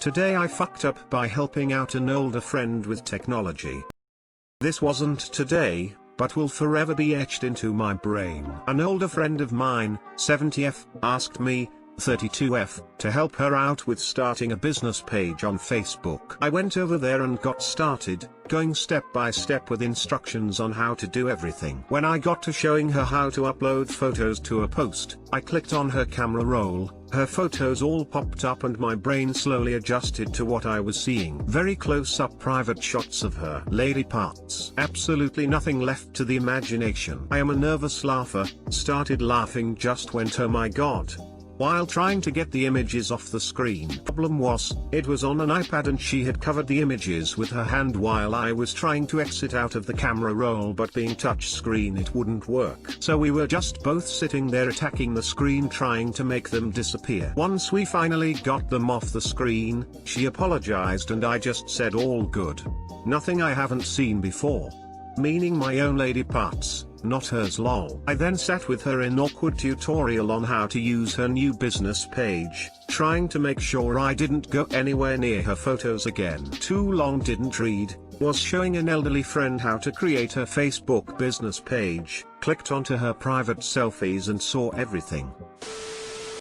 Today I fucked up by helping out an older friend with technology. This wasn't today, but will forever be etched into my brain. An older friend of mine, 70F, asked me, 32F, to help her out with starting a business page on Facebook. I went over there and got started, going step by step with instructions on how to do everything. When I got to showing her how to upload photos to a post, I clicked on her camera roll, her photos all popped up and my brain slowly adjusted to what I was seeing. Very close-up private shots of her lady parts. Absolutely nothing left to the imagination. I am a nervous laugher, started laughing just went oh my god, while trying to get the images off the screen. Problem was, it was on an iPad and she had covered the images with her hand while I was trying to exit out of the camera roll, but being touch screen it wouldn't work. So we were just both sitting there attacking the screen trying to make them disappear. Once we finally got them off the screen, she apologized and I just said all good. Nothing I haven't seen before. Meaning my own lady parts, not hers lol. I then sat with her in awkward tutorial on how to use her new business page, trying to make sure I didn't go anywhere near her photos again. Too long didn't read, was showing an elderly friend how to create her Facebook business page, clicked onto her private selfies and saw everything.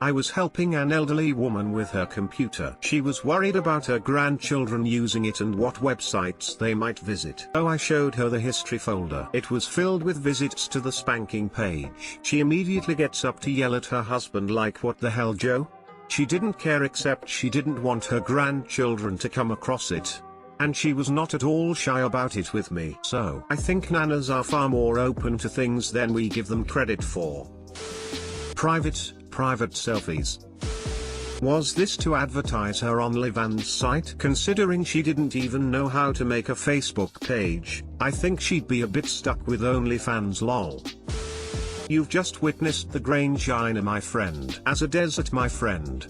I was helping an elderly woman with her computer. She was worried about her grandchildren using it and what websites they might visit. So I showed her the history folder. It was filled with visits to the spanking page. She immediately gets up to yell at her husband like, what the hell, Joe? She didn't care except she didn't want her grandchildren to come across it. And she was not at all shy about it with me. So I think nanas are far more open to things than we give them credit for. Private selfies. Was this to advertise her OnlyFans site? Considering she didn't even know how to make a Facebook page, I think she'd be a bit stuck with OnlyFans lol. You've just witnessed the grain shiner my friend. As a desert my friend.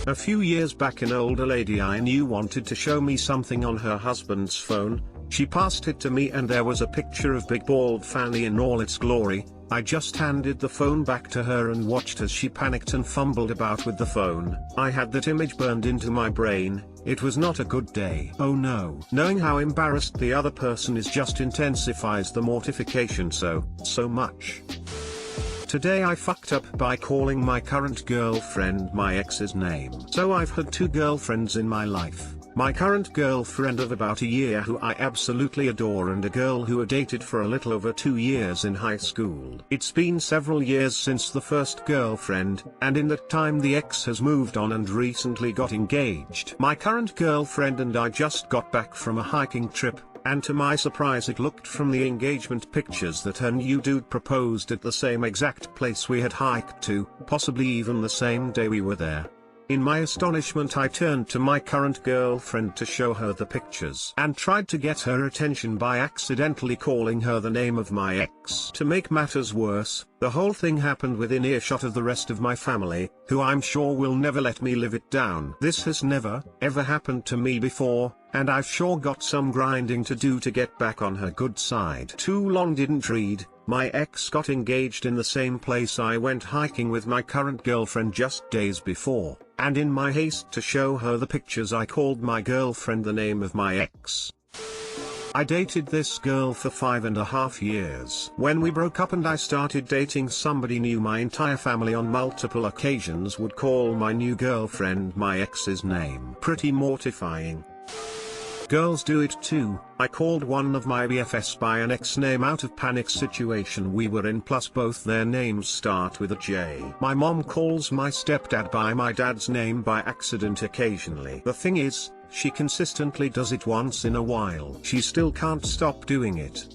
A few years back an older lady I knew wanted to show me something on her husband's phone. She passed it to me and there was a picture of Big Bald Fanny in all its glory. I just handed the phone back to her and watched as she panicked and fumbled about with the phone. I had that image burned into my brain. It was not a good day. Oh no. Knowing how embarrassed the other person is just intensifies the mortification so much. Today I fucked up by calling my current girlfriend my ex's name. So I've had two girlfriends in my life. My current girlfriend of about a year who I absolutely adore and a girl who I dated for a little over 2 years in high school. It's been several years since the first girlfriend, and in that time the ex has moved on and recently got engaged. My current girlfriend and I just got back from a hiking trip, and to my surprise it looked from the engagement pictures that her new dude proposed at the same exact place we had hiked to, possibly even the same day we were there. In my astonishment I turned to my current girlfriend to show her the pictures and tried to get her attention by accidentally calling her the name of my ex. To make matters worse, the whole thing happened within earshot of the rest of my family, who I'm sure will never let me live it down. This has never, ever happened to me before, and I've sure got some grinding to do to get back on her good side. Too long didn't read. My ex got engaged in the same place I went hiking with my current girlfriend just days before, and in my haste to show her the pictures I called my girlfriend the name of my ex. I dated this girl for 5.5 years. When we broke up and I started dating somebody new, my entire family on multiple occasions would call my new girlfriend my ex's name. Pretty mortifying. Girls do it too. I called one of my BFFs by an ex name out of panic situation we were in, plus both their names start with a J. My mom calls my stepdad by my dad's name by accident occasionally. The thing is, she consistently does it once in a while. She still can't stop doing it.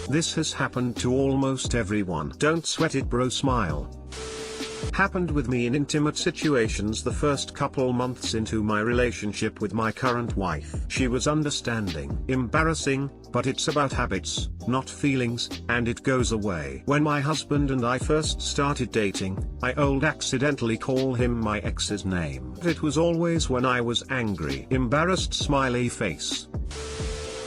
This has happened to almost everyone. Don't sweat it bro, smile. Happened with me in intimate situations the first couple months into my relationship with my current wife. She was understanding. Embarrassing, but it's about habits, not feelings, and it goes away. When my husband and I first started dating, I accidentally call him my ex's name. It was always when I was angry. Embarrassed smiley face.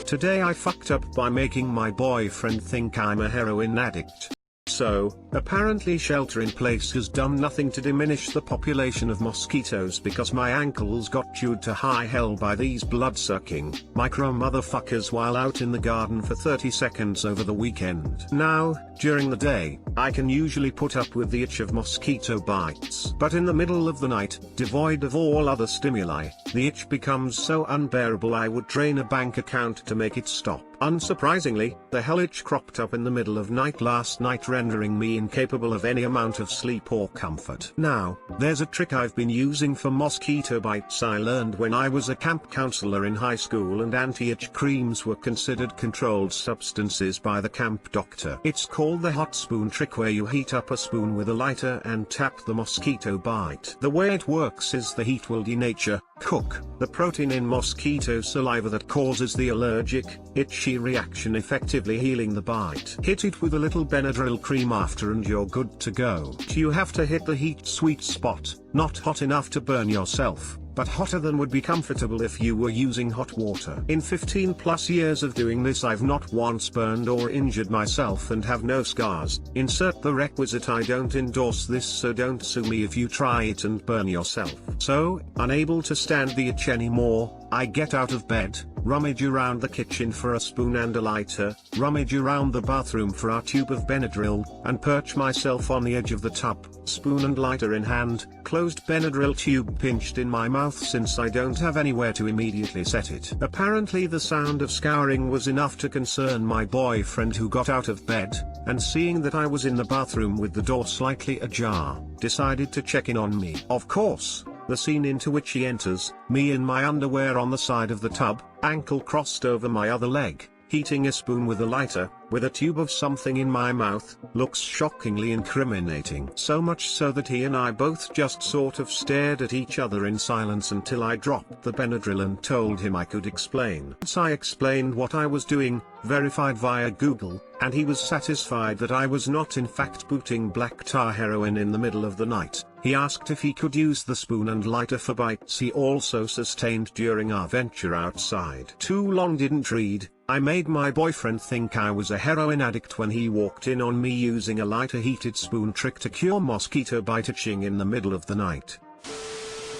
Today I fucked up by making my boyfriend think I'm a heroin addict. So, apparently shelter in place has done nothing to diminish the population of mosquitoes because my ankles got chewed to high hell by these blood-sucking, micro motherfuckers while out in the garden for 30 seconds over the weekend. Now, during the day, I can usually put up with the itch of mosquito bites. But in the middle of the night, devoid of all other stimuli, the itch becomes so unbearable I would drain a bank account to make it stop. Unsurprisingly, the hell itch cropped up in the middle of night last night, rendering me incapable of any amount of sleep or comfort. Now, there's a trick I've been using for mosquito bites I learned when I was a camp counselor in high school, and anti-itch creams were considered controlled substances by the camp doctor. It's called the hot spoon trick, where you heat up a spoon with a lighter and tap the mosquito bite. The way it works is the heat will denature, cook, the protein in mosquito saliva that causes the allergic, itchy reaction, effectively healing the bite. Hit it with a little Benadryl cream after and you're good to go. You have to hit the heat sweet spot, not hot enough to burn yourself, but hotter than would be comfortable if you were using hot water. In 15 plus years of doing this, I've not once burned or injured myself and have no scars. Insert the requisite. I don't endorse this, so don't sue me if you try it and burn yourself. So, unable to stand the itch anymore, I get out of bed, rummage around the kitchen for a spoon and a lighter, rummage around the bathroom for our tube of Benadryl, and perch myself on the edge of the tub, spoon and lighter in hand, closed Benadryl tube pinched in my mouth since I don't have anywhere to immediately set it. Apparently the sound of scouring was enough to concern my boyfriend, who got out of bed, and seeing that I was in the bathroom with the door slightly ajar, decided to check in on me. Of course, the scene into which he enters, me in my underwear on the side of the tub, ankle crossed over my other leg, heating a spoon with a lighter, with a tube of something in my mouth, looks shockingly incriminating. So much so that he and I both just sort of stared at each other in silence until I dropped the Benadryl and told him I could explain. So I explained what I was doing, verified via Google, and he was satisfied that I was not in fact booting black tar heroin in the middle of the night. He asked if he could use the spoon and lighter for bites he also sustained during our venture outside. Too long didn't read. I made my boyfriend think I was a heroin addict when he walked in on me using a lighter heated spoon trick to cure mosquito bite itching in the middle of the night.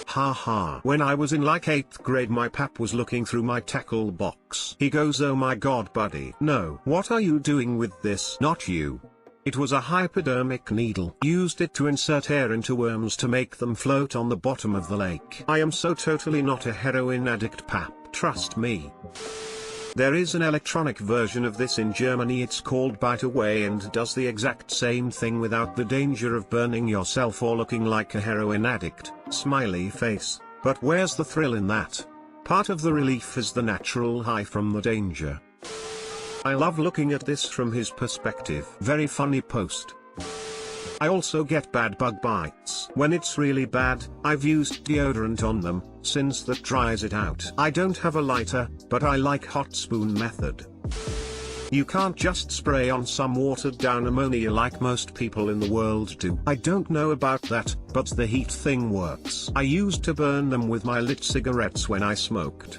Haha. When I was in like 8th grade, my pap was looking through my tackle box. He goes, "Oh my god, buddy." "No. What are you doing with this?" "Not you." It was a hypodermic needle. Used it to insert air into worms to make them float on the bottom of the lake. I am so totally not a heroin addict, pap. Trust me. There is an electronic version of this in Germany. It's called Bite Away and does the exact same thing without the danger of burning yourself or looking like a heroin addict. Smiley face. But where's the thrill in that? Part of the relief is the natural high from the danger. I love looking at this from his perspective. Very funny post. I also get bad bug bites. When it's really bad, I've used deodorant on them, since that dries it out. I don't have a lighter, but I like hot spoon method. You can't just spray on some watered down ammonia like most people in the world do. I don't know about that, but the heat thing works. I used to burn them with my lit cigarettes when I smoked.